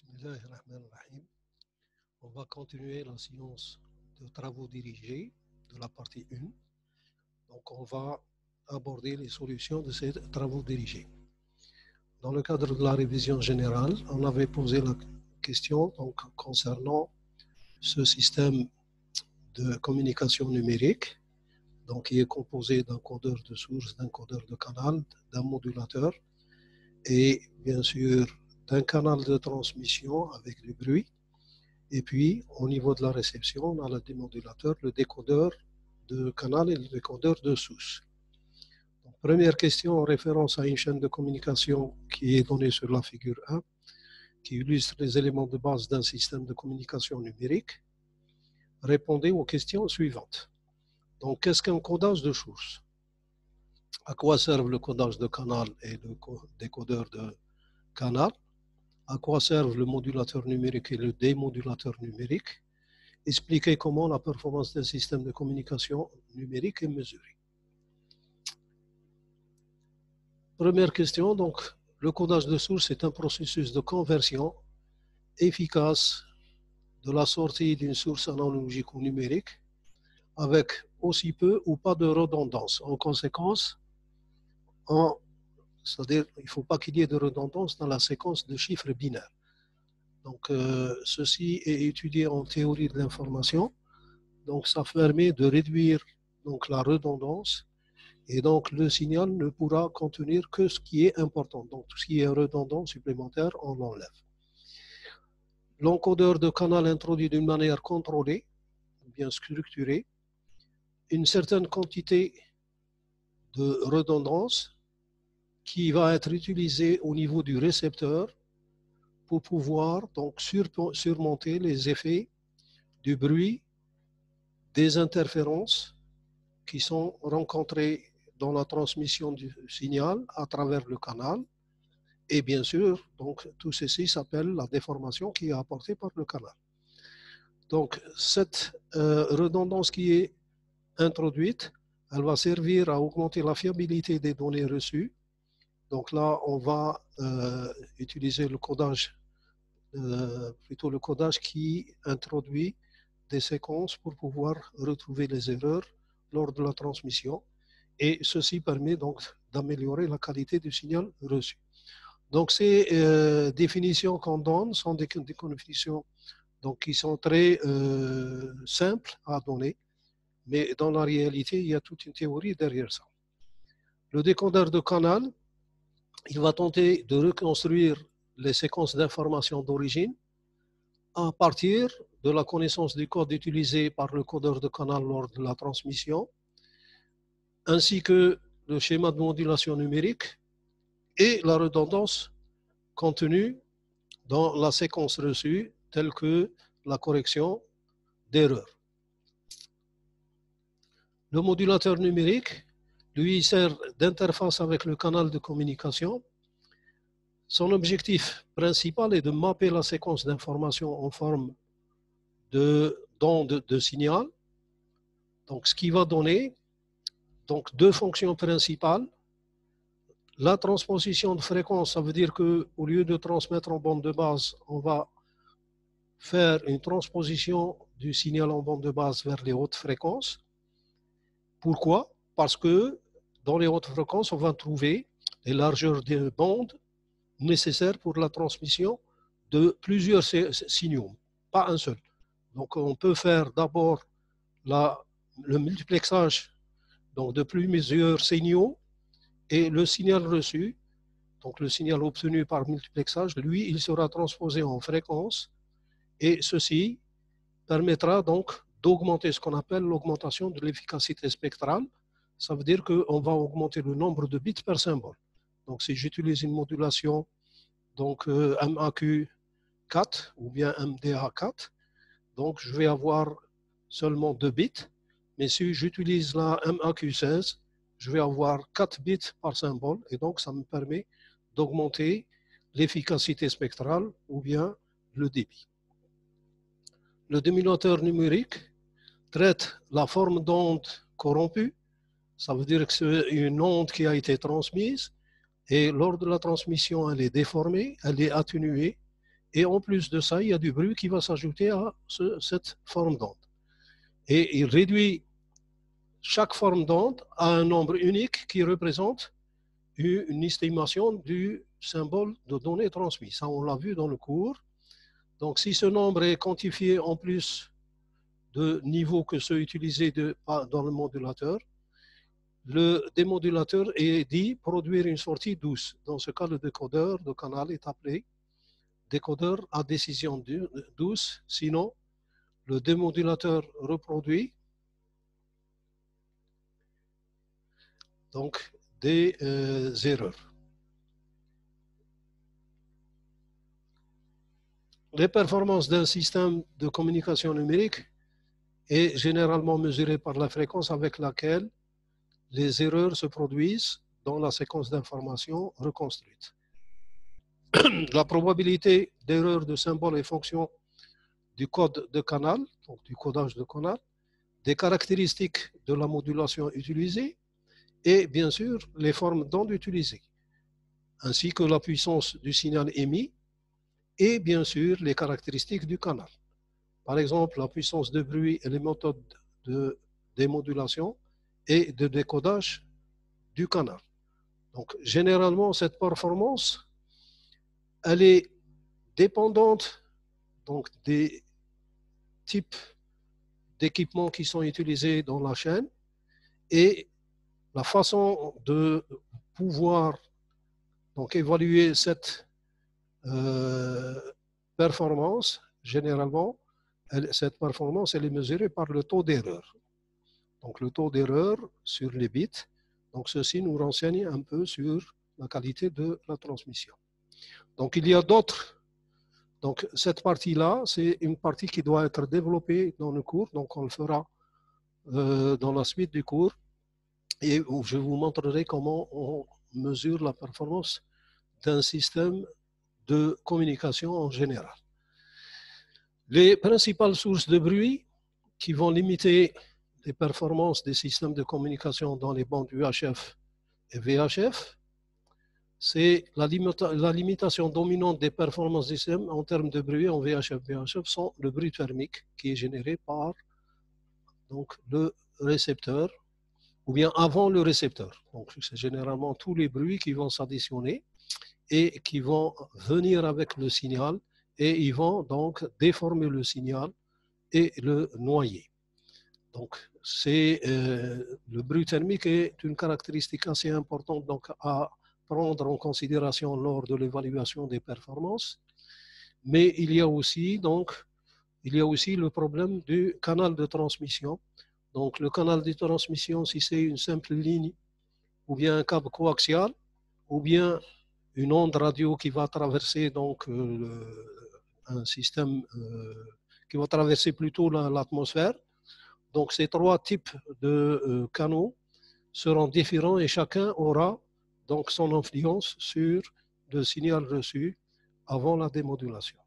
Bismillahirrahmanirrahim. On va continuer la séance de travaux dirigés de la partie 1. Donc, on va aborder les solutions de ces travaux dirigés. Dans le cadre de la révision générale, on avait posé la question donc, concernant ce système de communication numérique, donc, qui est composé d'un codeur de source, d'un codeur de canal, d'un modulateur et bien sûr d'un canal de transmission avec du bruit. Et puis, au niveau de la réception, on a le démodulateur, le décodeur de canal et le décodeur de source. Donc, première question en référence à une chaîne de communication qui est donnée sur la figure 1, qui illustre les éléments de base d'un système de communication numérique. Répondez aux questions suivantes. Donc, qu'est-ce qu'un codage de source? À quoi servent le codage de canal et le décodeur de canal? À quoi servent le modulateur numérique et le démodulateur numérique? Expliquer comment la performance d'un système de communication numérique est mesurée. Première question, donc, le codage de source est un processus de conversion efficace de la sortie d'une source analogique ou numérique avec aussi peu ou pas de redondance. En conséquence, c'est-à-dire il ne faut pas qu'il y ait de redondance dans la séquence de chiffres binaires. Donc, ceci est étudié en théorie de l'information. Donc, ça permet de réduire donc, la redondance et donc le signal ne pourra contenir que ce qui est important. Donc, tout ce qui est redondant supplémentaire, on l'enlève. L'encodeur de canal introduit d'une manière contrôlée, bien structurée, une certaine quantité de redondance qui va être utilisée au niveau du récepteur pour pouvoir donc surmonter les effets du bruit, des interférences qui sont rencontrées dans la transmission du signal à travers le canal. Et bien sûr, donc, tout ceci s'appelle la déformation qui est apportée par le canal. Donc, cette redondance qui est introduite, elle va servir à augmenter la fiabilité des données reçues. Donc là, on va utiliser le codage, plutôt le codage qui introduit des séquences pour pouvoir retrouver les erreurs lors de la transmission. Et ceci permet donc d'améliorer la qualité du signal reçu. Donc ces définitions qu'on donne sont des définitions donc, qui sont très simples à donner, mais dans la réalité, il y a toute une théorie derrière ça. Le décodeur de canal, il va tenter de reconstruire les séquences d'informations d'origine à partir de la connaissance du code utilisé par le codeur de canal lors de la transmission, ainsi que le schéma de modulation numérique et la redondance contenue dans la séquence reçue, telle que la correction d'erreurs. Le modulateur numérique, lui, sert d'interface avec le canal de communication. Son objectif principal est de mapper la séquence d'informations en forme d'onde de signal. Donc, ce qui va donner donc, deux fonctions principales. La transposition de fréquence, ça veut dire qu'au lieu de transmettre en bande de base, on va faire une transposition du signal en bande de base vers les hautes fréquences. Pourquoi? Parce que dans les hautes fréquences, on va trouver les largeurs des bandes nécessaires pour la transmission de plusieurs signaux, pas un seul. Donc on peut faire d'abord le multiplexage donc de plusieurs signaux et le signal reçu, donc le signal obtenu par multiplexage, lui, il sera transposé en fréquence et ceci permettra donc d'augmenter ce qu'on appelle l'augmentation de l'efficacité spectrale. Ça veut dire qu'on va augmenter le nombre de bits par symbole. Donc si j'utilise une modulation donc MAQ4 ou bien MDA4, donc je vais avoir seulement 2 bits, mais si j'utilise la MAQ16, je vais avoir 4 bits par symbole et donc ça me permet d'augmenter l'efficacité spectrale ou bien le débit. Le démodulateur numérique traite la forme d'onde corrompue. Ça veut dire que c'est une onde qui a été transmise et lors de la transmission, elle est déformée, elle est atténuée Et en plus de ça, il y a du bruit qui va s'ajouter à cette forme d'onde. Et il réduit chaque forme d'onde à un nombre unique qui représente une estimation du symbole de données transmis. Ça, on l'a vu dans le cours. Donc, si ce nombre est quantifié en plus de niveaux que ceux utilisés dans le modulateur, le démodulateur est dit produire une sortie douce. Dans ce cas, le décodeur de canal est appelé décodeur à décision douce. Sinon, le démodulateur reproduit donc des erreurs. Les performances d'un système de communication numérique est généralement mesurée par la fréquence avec laquelle les erreurs se produisent dans la séquence d'informations reconstruite. La probabilité d'erreur de symbole est fonction du code de canal, donc du codage de canal, des caractéristiques de la modulation utilisée et bien sûr les formes d'ondes utilisées, ainsi que la puissance du signal émis et bien sûr les caractéristiques du canal. Par exemple, la puissance de bruit et les méthodes de démodulation et de décodage du canal. Donc, généralement, cette performance, elle est dépendante donc, des types d'équipements qui sont utilisés dans la chaîne et la façon de pouvoir donc, évaluer cette performance, généralement, cette performance, elle est mesurée par le taux d'erreur. Donc, le taux d'erreur sur les bits. Donc, ceci nous renseigne un peu sur la qualité de la transmission. Donc, il y a d'autres. Donc, cette partie-là, c'est une partie qui doit être développée dans le cours. Donc, on le fera dans la suite du cours. Et je vous montrerai comment on mesure la performance d'un système de communication en général. Les principales sources de bruit qui vont limiter les performances des systèmes de communication dans les bandes UHF et VHF, c'est la limitation dominante des performances des systèmes en termes de bruit en VHF. VHF sont le bruit thermique qui est généré par donc, le récepteur ou bien avant le récepteur. Donc, c'est généralement tous les bruits qui vont s'additionner et qui vont venir avec le signal et ils vont donc déformer le signal et le noyer. Donc, le bruit thermique est une caractéristique assez importante donc, à prendre en considération lors de l'évaluation des performances. Mais il y a aussi le problème du canal de transmission. Donc, le canal de transmission, si c'est une simple ligne ou bien un câble coaxial ou bien une onde radio qui va traverser donc, un système qui va traverser plutôt l'atmosphère. Donc, ces trois types de canaux seront différents et chacun aura donc son influence sur le signal reçu avant la démodulation.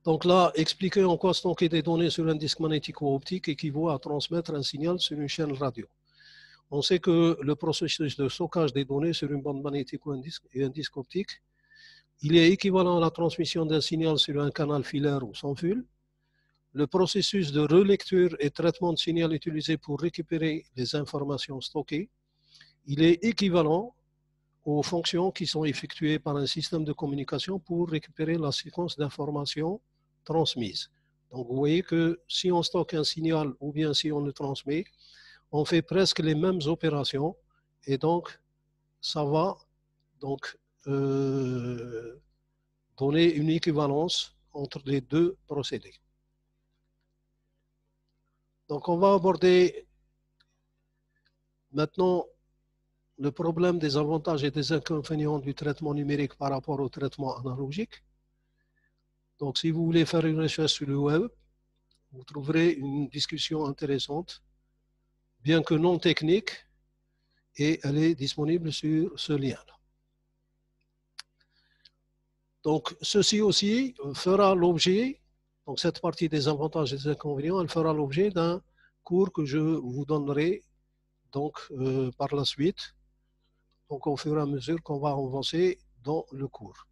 Donc là, expliquer en quoi stocker des données sur un disque magnético-optique équivaut à transmettre un signal sur une chaîne radio. On sait que le processus de stockage des données sur une bande magnétique ou un disque optique, il est équivalent à la transmission d'un signal sur un canal filaire ou sans fil. Le processus de relecture et traitement de signal utilisé pour récupérer les informations stockées, il est équivalent aux fonctions qui sont effectuées par un système de communication pour récupérer la séquence d'informations transmises. Donc vous voyez que si on stocke un signal ou bien si on le transmet, on fait presque les mêmes opérations et donc ça va donc donner une équivalence entre les deux procédés. Donc on va aborder maintenant le problème des avantages et des inconvénients du traitement numérique par rapport au traitement analogique. Donc si vous voulez faire une recherche sur le web, vous trouverez une discussion intéressante, bien que non technique, et elle est disponible sur ce lien-là. Donc ceci aussi fera l'objet, donc cette partie des avantages et des inconvénients, elle fera l'objet d'un cours que je vous donnerai donc, par la suite, donc au fur et à mesure qu'on va avancer dans le cours.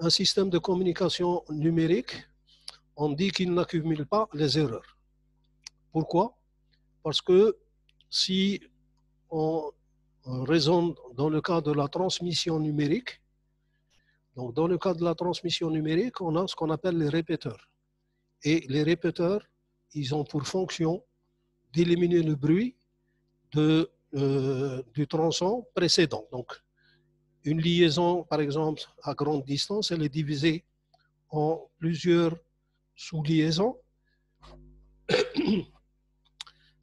un système de communication numérique, on dit qu'il n'accumule pas les erreurs. Pourquoi? Parce que si on raisonne dans le cas de la transmission numérique, donc dans le cas de la transmission numérique, on a ce qu'on appelle les répéteurs. Et les répéteurs, ils ont pour fonction d'éliminer le bruit du tronçon précédent. Donc, une liaison, par exemple, à grande distance, elle est divisée en plusieurs sous-liaisons.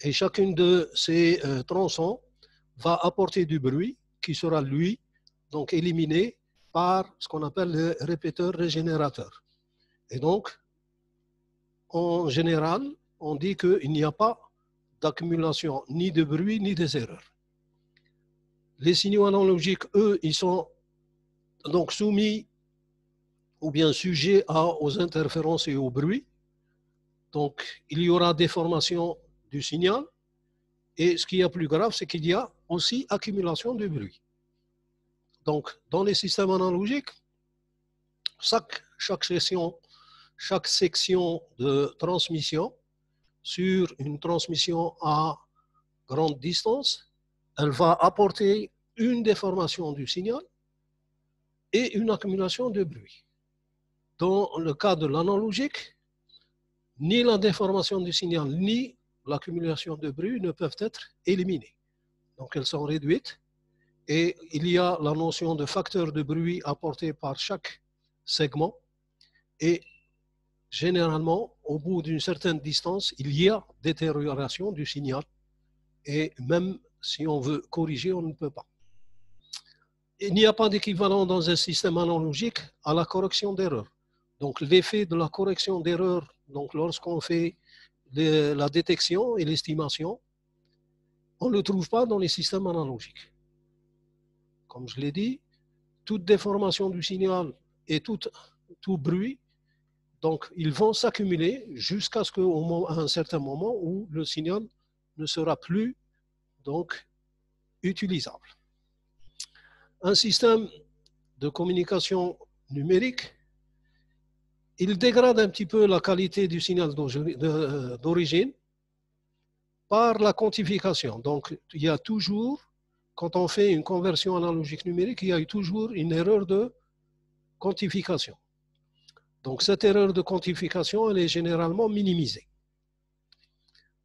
Et chacune de ces tronçons va apporter du bruit qui sera, lui, donc éliminé par ce qu'on appelle le répéteur régénérateur. Et donc, en général, on dit qu'il n'y a pas d'accumulation ni de bruit ni des erreurs. Les signaux analogiques, eux, ils sont donc soumis ou bien sujets aux interférences et au bruit. Donc, il y aura déformation du signal. Et ce qui est plus grave, c'est qu'il y a aussi accumulation de bruit. Donc, dans les systèmes analogiques, chaque section de transmission sur une transmission à grande distance, elle va apporter une déformation du signal et une accumulation de bruit. Dans le cas de l'analogique, ni la déformation du signal, ni l'accumulation de bruit ne peuvent être éliminées. Donc elles sont réduites et il y a la notion de facteur de bruit apporté par chaque segment et généralement, au bout d'une certaine distance, il y a détérioration du signal et même si on veut corriger, on ne peut pas. Il n'y a pas d'équivalent dans un système analogique à la correction d'erreur. Donc l'effet de la correction d'erreur, donc lorsqu'on fait la détection et l'estimation, on ne le trouve pas dans les systèmes analogiques. Comme je l'ai dit, toute déformation du signal et tout bruit, donc ils vont s'accumuler jusqu'à ce qu'à un certain moment où le signal ne sera plus donc utilisable. Un système de communication numérique, il dégrade un petit peu la qualité du signal d'origine par la quantification. Donc, il y a toujours, quand on fait une conversion analogique numérique, il y a toujours une erreur de quantification. Donc, cette erreur de quantification, elle est généralement minimisée.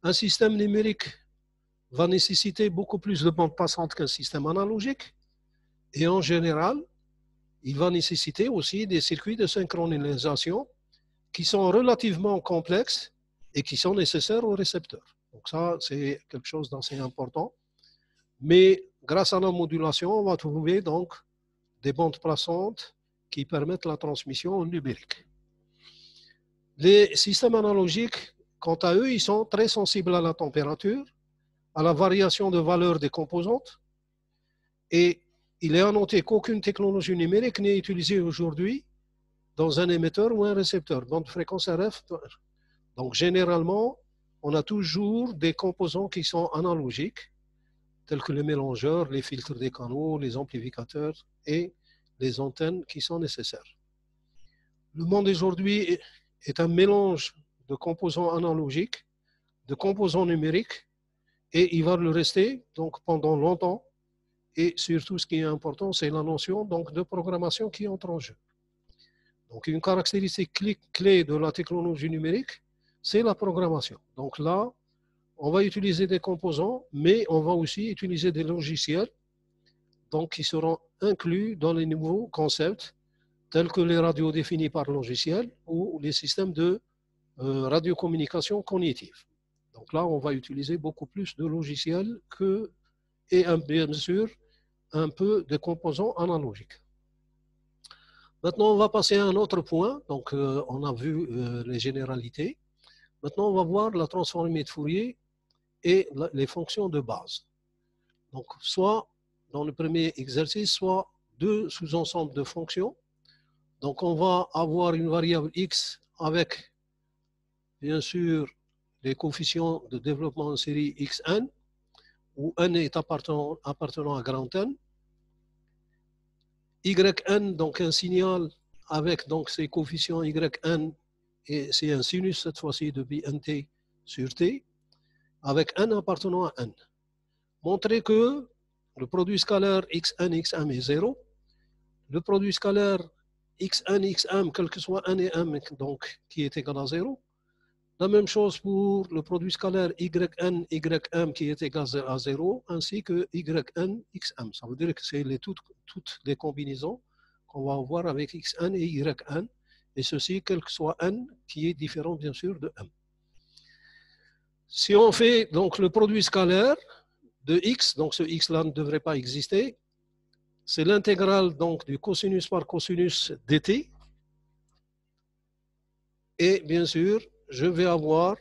Un système numérique va nécessiter beaucoup plus de bandes passantes qu'un système analogique. Et en général, il va nécessiter aussi des circuits de synchronisation qui sont relativement complexes et qui sont nécessaires aux récepteurs. Donc ça, c'est quelque chose d'assez important. Mais grâce à la modulation, on va trouver donc des bandes passantes qui permettent la transmission numérique. Les systèmes analogiques, quant à eux, ils sont très sensibles à la température, à la variation de valeur des composantes. Et il est à noter qu'aucune technologie numérique n'est utilisée aujourd'hui dans un émetteur ou un récepteur, bande fréquence RF. Donc généralement, on a toujours des composants qui sont analogiques, tels que les mélangeurs, les filtres des canaux, les amplificateurs et les antennes qui sont nécessaires. Le monde d'aujourd'hui est un mélange de composants analogiques, de composants numériques, et il va le rester donc pendant longtemps. Et surtout, ce qui est important, c'est la notion donc, de programmation qui entre en jeu. Donc, une caractéristique clé de la technologie numérique, c'est la programmation. Donc là, on va utiliser des composants, mais on va aussi utiliser des logiciels donc, qui seront inclus dans les nouveaux concepts, tels que les radios définies par logiciel ou les systèmes de radiocommunication cognitive. Donc là, on va utiliser beaucoup plus de logiciels et bien sûr, un peu de composants analogiques. Maintenant, on va passer à un autre point. Donc, on a vu les généralités. Maintenant, on va voir la transformée de Fourier et les fonctions de base. Donc, soit dans le premier exercice, soit deux sous-ensembles de fonctions. Donc, on va avoir une variable x avec, bien sûr, les coefficients de développement en série xn, où n est appartenant à grand N. Yn, donc un signal avec donc ces coefficients yn, et c'est un sinus cette fois-ci depuis nt sur t, avec n appartenant à n. Montrer que le produit scalaire xn, xm est 0. Le produit scalaire xn, xm, quel que soit n et m, donc qui est égal à 0. La même chose pour le produit scalaire yn, ym qui est égal à 0, ainsi que yn, xm. Ça veut dire que c'est toutes les combinaisons qu'on va avoir avec xn et yn, et ceci quel que soit n qui est différent bien sûr de m. Si on fait donc le produit scalaire de x, donc ce x-là ne devrait pas exister, c'est l'intégrale donc du cosinus par cosinus dt, et bien sûr, je vais avoir